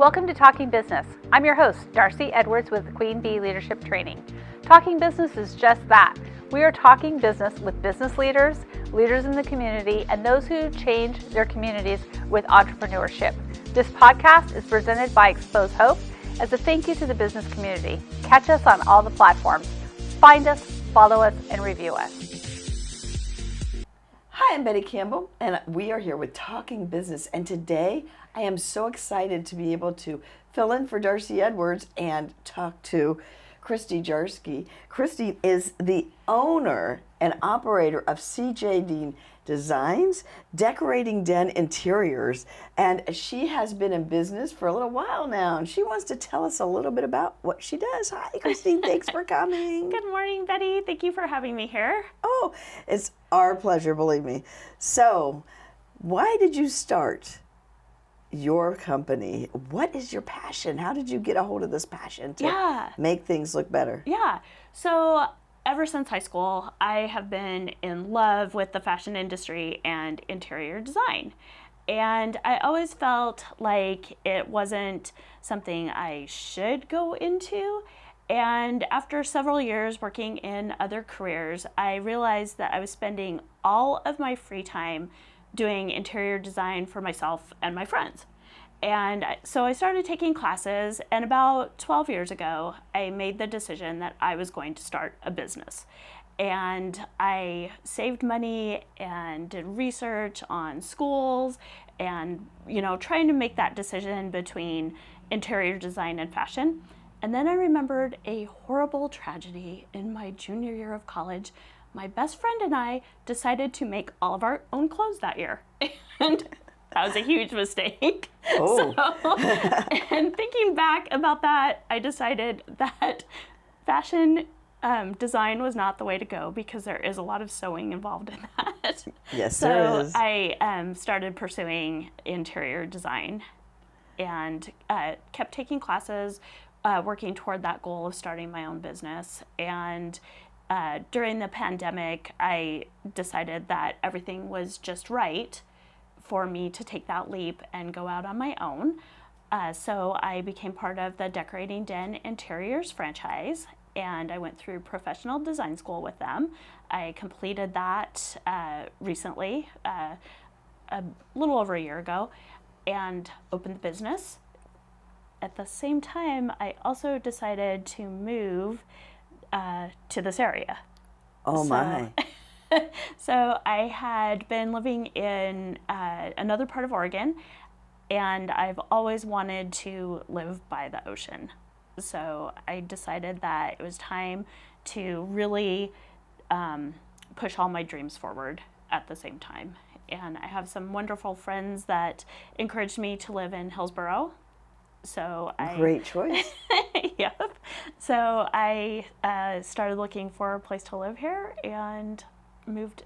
Welcome to Talking Business. I'm your host, Darcey Edwards with Queen Bee Leadership Training. Talking Business is just that. We are talking business with business leaders, leaders in the community, and those who change their communities with entrepreneurship. This podcast is presented by Xpose Hope as a thank you to the business community. Catch us on all the platforms. Find us, follow us, and review us. Hi, I'm Betty Campbell, and we are here with Talking Business. And today, I am so excited to be able to fill in for Darcey Edwards and talk to Christy Jarski. Christy is the owner and operator of CJ Dean Designs, Decorating Den Interiors, and she has been in business for a little while now, and she wants to tell us a little bit about what she does. Hi, Christy. Thanks for coming. Good morning, Betty. Thank you for having me here. Oh, it's our pleasure, believe me. So, why did you start your company? What is your passion? How did you get a hold of this passion to make things look better? Yeah. So ever since high school, I have been in love with the fashion industry and interior design. And I always felt like it wasn't something I should go into. And after several years working in other careers, I realized that I was spending all of my free time doing interior design for myself and my friends. And so I started taking classes, and about 12 years ago, I made the decision that I was going to start a business. And I saved money and did research on schools and, trying to make that decision between interior design and fashion. And then I remembered a horrible tragedy in my junior year of college. My best friend and I decided to make all of our own clothes that year. And that was a huge mistake. Oh. And thinking back about that, I decided that fashion design was not the way to go because there is a lot of sewing involved in that. Yes, there is. So I started pursuing interior design and kept taking classes, working toward that goal of starting my own business. And during the pandemic, I decided that everything was just right for me to take that leap and go out on my own. So I became part of the Decorating Den Interiors franchise, and I went through professional design school with them. I completed that recently, a little over a year ago, and opened the business. At the same time, I also decided to move to this area. Oh, my. So I had been living in another part of Oregon, and I've always wanted to live by the ocean. So I decided that it was time to really push all my dreams forward at the same time. And I have some wonderful friends that encouraged me to live in Hillsboro. Great choice. Yep. So I started looking for a place to live here and moved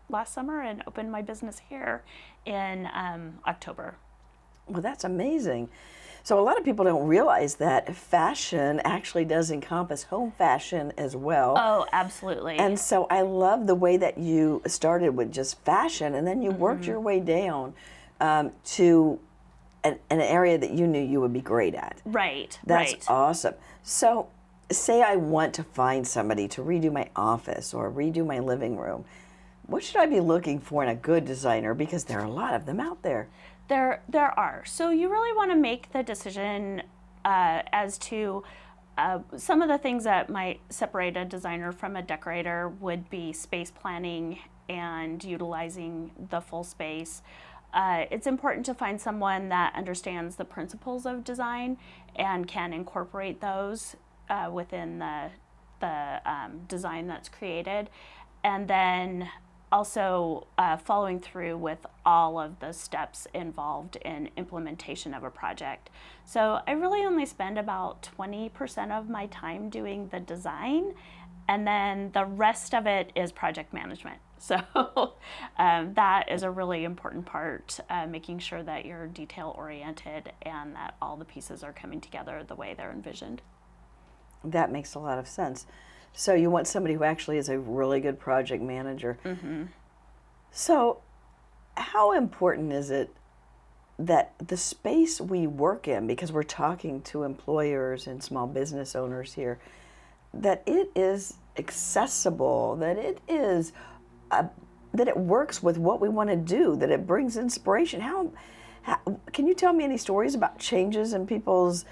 last summer and opened my business here in October. Well, that's amazing. So a lot of people don't realize that fashion actually does encompass home fashion as well. Oh, absolutely. And so I love the way that you started with just fashion and then you worked your way down to an area that you knew you would be great at. Right. That's awesome. So say I want to find somebody to redo my office or redo my living room. What should I be looking for in a good designer? Because there are a lot of them out there. There are. So you really want to make the decision as to some of the things that might separate a designer from a decorator would be space planning and utilizing the full space. It's important to find someone that understands the principles of design and can incorporate those within the design that's created, and then also following through with all of the steps involved in implementation of a project. So I really only spend about 20% of my time doing the design, and then the rest of it is project management. So that is a really important part, making sure that you're detail oriented and that all the pieces are coming together the way they're envisioned. That makes a lot of sense. So you want somebody who actually is a really good project manager. Mm-hmm. So how important is it that the space we work in, because we're talking to employers and small business owners here, that it is accessible, that it is, that it works with what we want to do, that it brings inspiration. How can you tell me any stories about changes in people's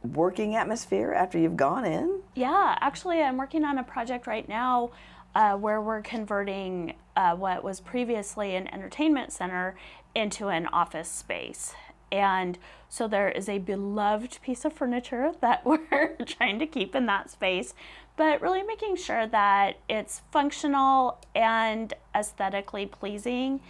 working atmosphere after you've gone in? Yeah, actually, I'm working on a project right now where we're converting what was previously an entertainment center into an office space. And so there is a beloved piece of furniture that we're trying to keep in that space, but really making sure that it's functional and aesthetically pleasing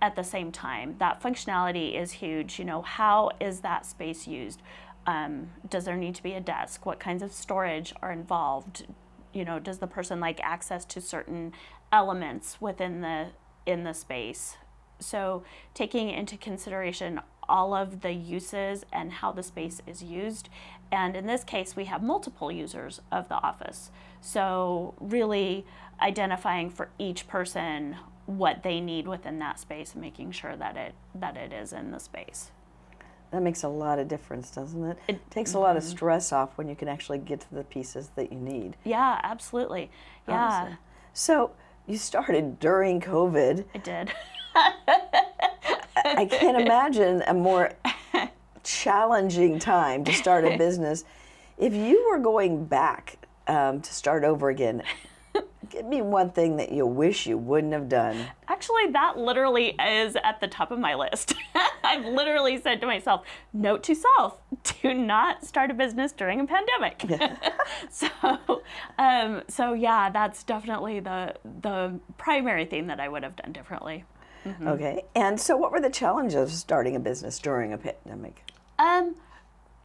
at the same time. That functionality is huge. How is that space used? Does there need to be a desk? What kinds of storage are involved? Does the person like access to certain elements within the space? So taking into consideration all of the uses and how the space is used. And in this case, we have multiple users of the office. So really identifying for each person what they need within that space and making sure that it is in the space. That makes a lot of difference, doesn't it? It takes a lot of stress off when you can actually get to the pieces that you need. Yeah, absolutely. Yeah. Awesome. So you started during COVID. I did. I can't imagine a more challenging time to start a business. If you were going back to start over again, give me one thing that you wish you wouldn't have done. Actually, that literally is at the top of my list. I've literally said to myself, note to self, do not start a business during a pandemic. So yeah, that's definitely the primary thing that I would have done differently. Mm-hmm. Okay. And so what were the challenges of starting a business during a pandemic?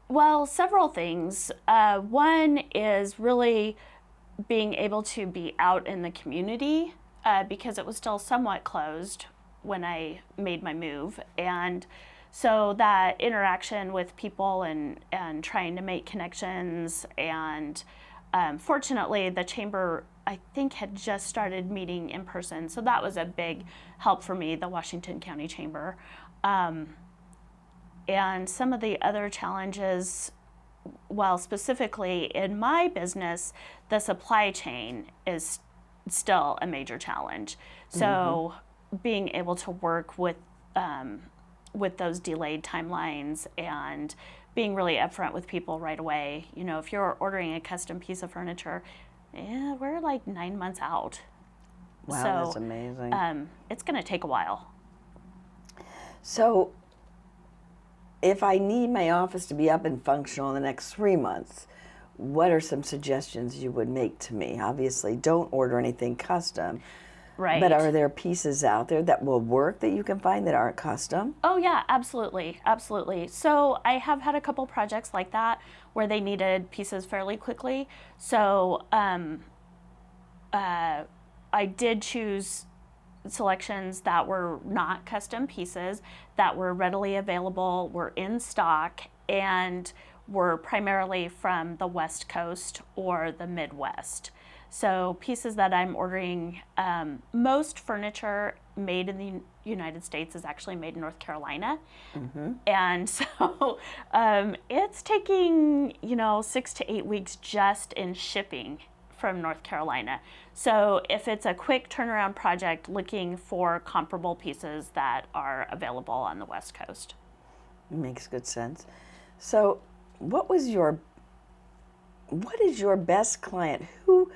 Well, several things. One is really being able to be out in the community because it was still somewhat closed when I made my move. And so that interaction with people and trying to make connections, and fortunately the chamber, I think, had just started meeting in person. So that was a big help for me, the Washington County Chamber. And some of the other challenges, well, specifically in my business, the supply chain is still a major challenge. So being able to work with those delayed timelines and being really upfront with people right away. If you're ordering a custom piece of furniture, we're like 9 months out. Wow, So, that's amazing. It's going to take a while. So if I need my office to be up and functional in the next 3 months, what are some suggestions you would make to me? Obviously, don't order anything custom. Right. But are there pieces out there that will work that you can find that aren't custom? Oh yeah, absolutely, absolutely. So I have had a couple projects like that where they needed pieces fairly quickly. So I did choose selections that were not custom pieces, that were readily available, were in stock, and were primarily from the West Coast or the Midwest. So pieces that I'm ordering, most furniture made in the United States is actually made in North Carolina. And so it's taking, 6 to 8 weeks just in shipping from North Carolina. So if it's a quick turnaround project, looking for comparable pieces that are available on the West Coast. Makes good sense. So what is your best client? Who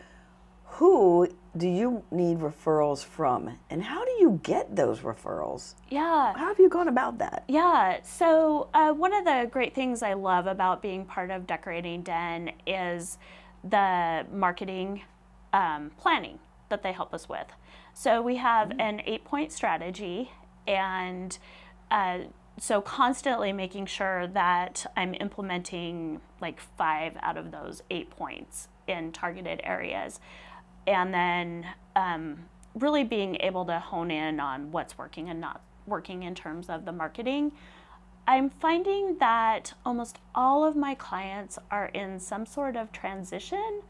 do you need referrals from, and how do you get those referrals? Yeah. How have you gone about that? Yeah, so one of the great things I love about being part of Decorating Den is the marketing planning that they help us with. So we have an 8-point strategy, and so constantly making sure that I'm implementing like 5 out of those 8 points in targeted areas. And then really being able to hone in on what's working and not working in terms of the marketing. I'm finding that almost all of my clients are in some sort of transition.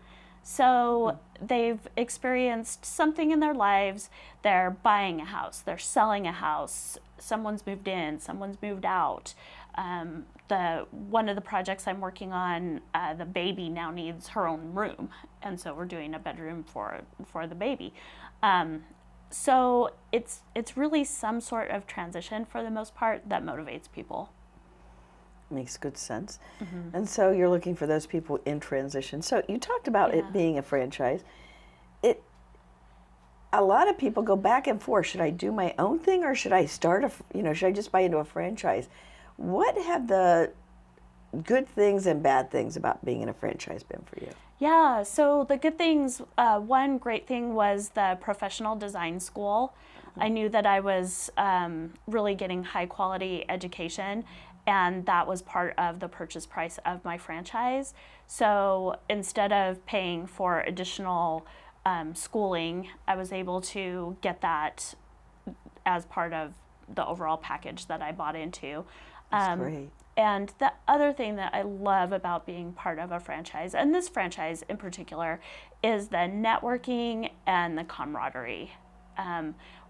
So they've experienced something in their lives. They're buying a house, they're selling a house, someone's moved in, someone's moved out. One of the projects I'm working on, the baby now needs her own room, and so we're doing a bedroom for the baby. So it's really some sort of transition for the most part that motivates people. Makes good sense. And so you're looking for those people in transition. So you talked about it being a franchise. A lot of people go back and forth. Should I do my own thing, or should I start should I just buy into a franchise? What have the good things and bad things about being in a franchise been for you? Yeah, so the good things, one great thing was the professional design school. I knew that I was really getting high quality education, and that was part of the purchase price of my franchise. So instead of paying for additional schooling, I was able to get that as part of the overall package that I bought into. That's great. And the other thing that I love about being part of a franchise, and this franchise in particular, is the networking and the camaraderie.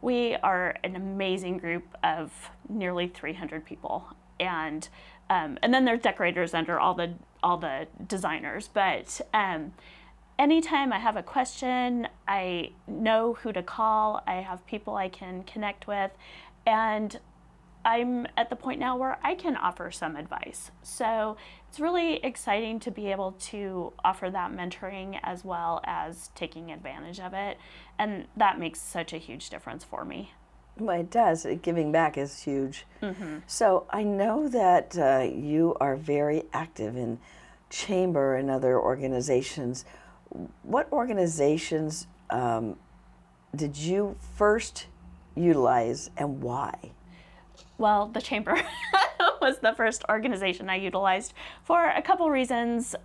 We are an amazing group of nearly 300 people, and then there's decorators under all the designers. But anytime I have a question, I know who to call. I have people I can connect with, and I'm at the point now where I can offer some advice. So it's really exciting to be able to offer that mentoring as well as taking advantage of it. And that makes such a huge difference for me. Well, it does. Giving back is huge. So I know that you are very active in Chamber and other organizations. What organizations did you first utilize, and why? Well, the Chamber was the first organization I utilized for a couple reasons.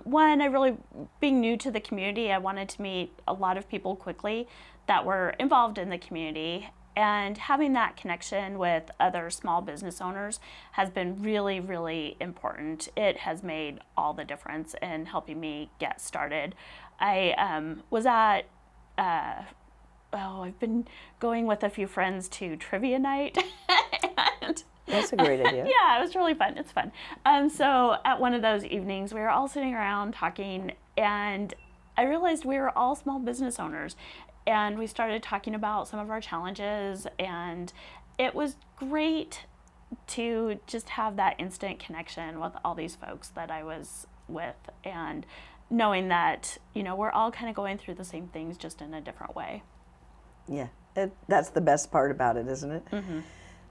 One, being new to the community, I wanted to meet a lot of people quickly that were involved in the community. And having that connection with other small business owners has been really, really important. It has made all the difference in helping me get started. I was at I've been going with a few friends to trivia night. And that's a great idea. Yeah, it was really fun. It's fun. So at one of those evenings, we were all sitting around talking, and I realized we were all small business owners. And we started talking about some of our challenges, and it was great to just have that instant connection with all these folks that I was with, and knowing that, we're all kind of going through the same things, just in a different way. Yeah, that's the best part about it, isn't it?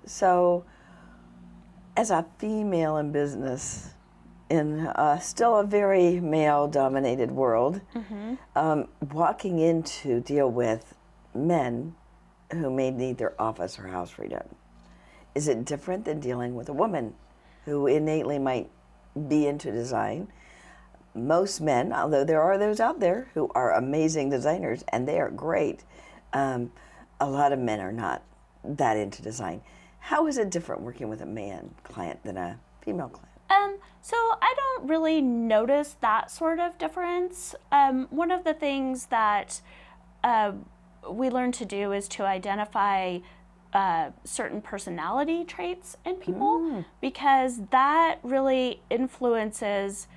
So, as a female in business, in still a very male-dominated world, walking in to deal with men who may need their office or house redone, is it different than dealing with a woman who innately might be into design? Most men, although there are those out there who are amazing designers, and they are great, a lot of men are not that into design. How is it different working with a man client than a female client? So I don't really notice that sort of difference. One of the things that we learn to do is to identify certain personality traits in people, because that really influences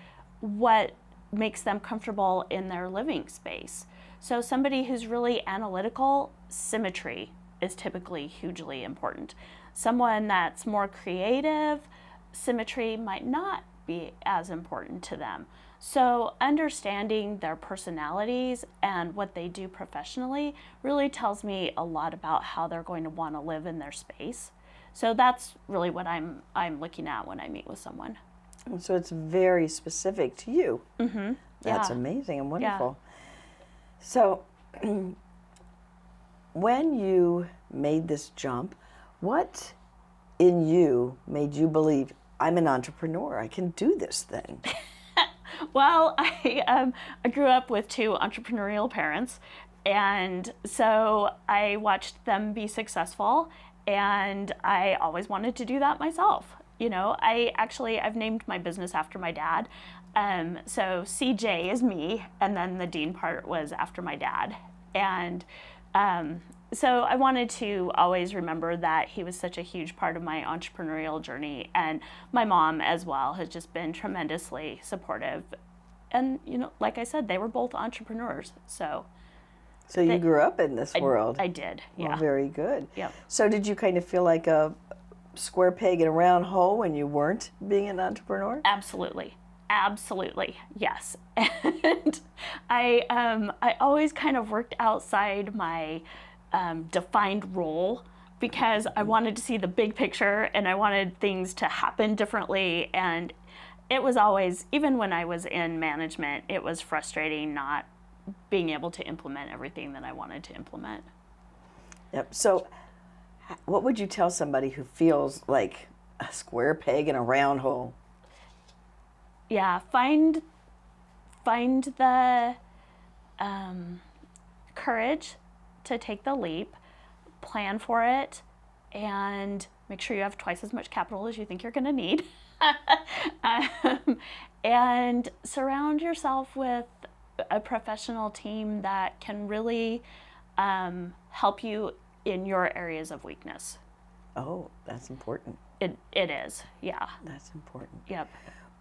what makes them comfortable in their living space. So somebody who's really analytical, symmetry is typically hugely important. Someone that's more creative, symmetry might not be as important to them. So understanding their personalities and what they do professionally really tells me a lot about how they're going to want to live in their space. So that's really what I'm looking at when I meet with someone. So it's very specific to you. That's Yeah. amazing and wonderful. So when you made this jump, what in you made you believe, I'm an entrepreneur, I can do this thing? Well, I grew up with two entrepreneurial parents, and so I watched them be successful, and I always wanted to do that myself. I've named my business after my dad. So CJ is me, and then the Dean part was after my dad. And so I wanted to always remember that he was such a huge part of my entrepreneurial journey, and my mom as well has just been tremendously supportive. And like I said, they were both entrepreneurs. So you grew up in this world. I did, yeah. Well, very good. Yep. So did you kind of feel like a square peg in a round hole when you weren't being an entrepreneur? Absolutely, yes. And I always kind of worked outside my defined role because I wanted to see the big picture and I wanted things to happen differently. And it was always, even when I was in management, it was frustrating not being able to implement everything that I wanted to implement. Yep. So what would you tell somebody who feels like a square peg in a round hole? Yeah, find the courage to take the leap, plan for it, and make sure you have twice as much capital as you think you're going to need. And surround yourself with a professional team that can really help you in your areas of weakness. Oh, that's important. It is, yeah. That's important. Yep.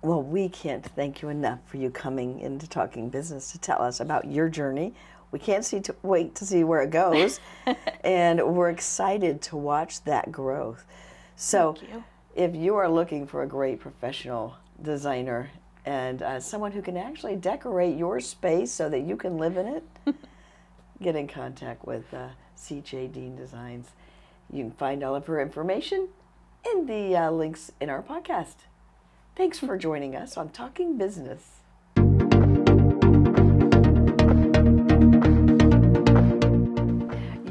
Well, we can't thank you enough for you coming into Talking Business to tell us about your journey. We can't wait to see where it goes, and we're excited to watch that growth. So, Thank you. If you are looking for a great professional designer and someone who can actually decorate your space so that you can live in it, get in contact with CJ Dean Designs. You can find all of her information in the links in our podcast. Thanks for joining us on Talking Business.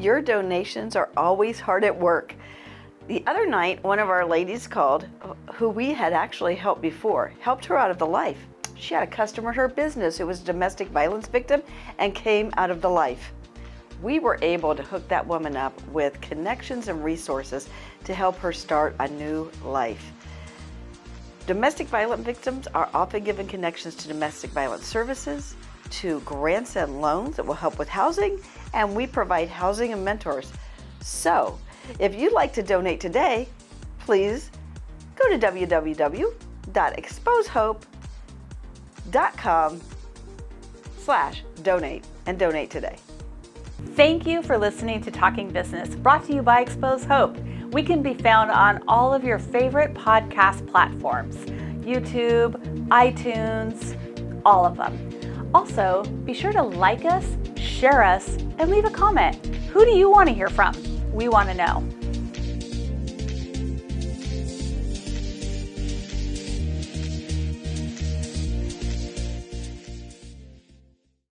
Your donations are always hard at work. The other night, one of our ladies called, who we had actually helped before, helped her out of the life. She had a customer in her business who was a domestic violence victim and came out of the life. We were able to hook that woman up with connections and resources to help her start a new life. Domestic violence victims are often given connections to domestic violence services, to grants and loans that will help with housing, and we provide housing and mentors. So, if you'd like to donate today, please go to www.xposehope.com/donate and donate today. Thank you for listening to Talking Business, brought to you by Xpose Hope. We can be found on all of your favorite podcast platforms, YouTube, iTunes, all of them. Also, be sure to like us, share us, and leave a comment. Who do you want to hear from? We want to know.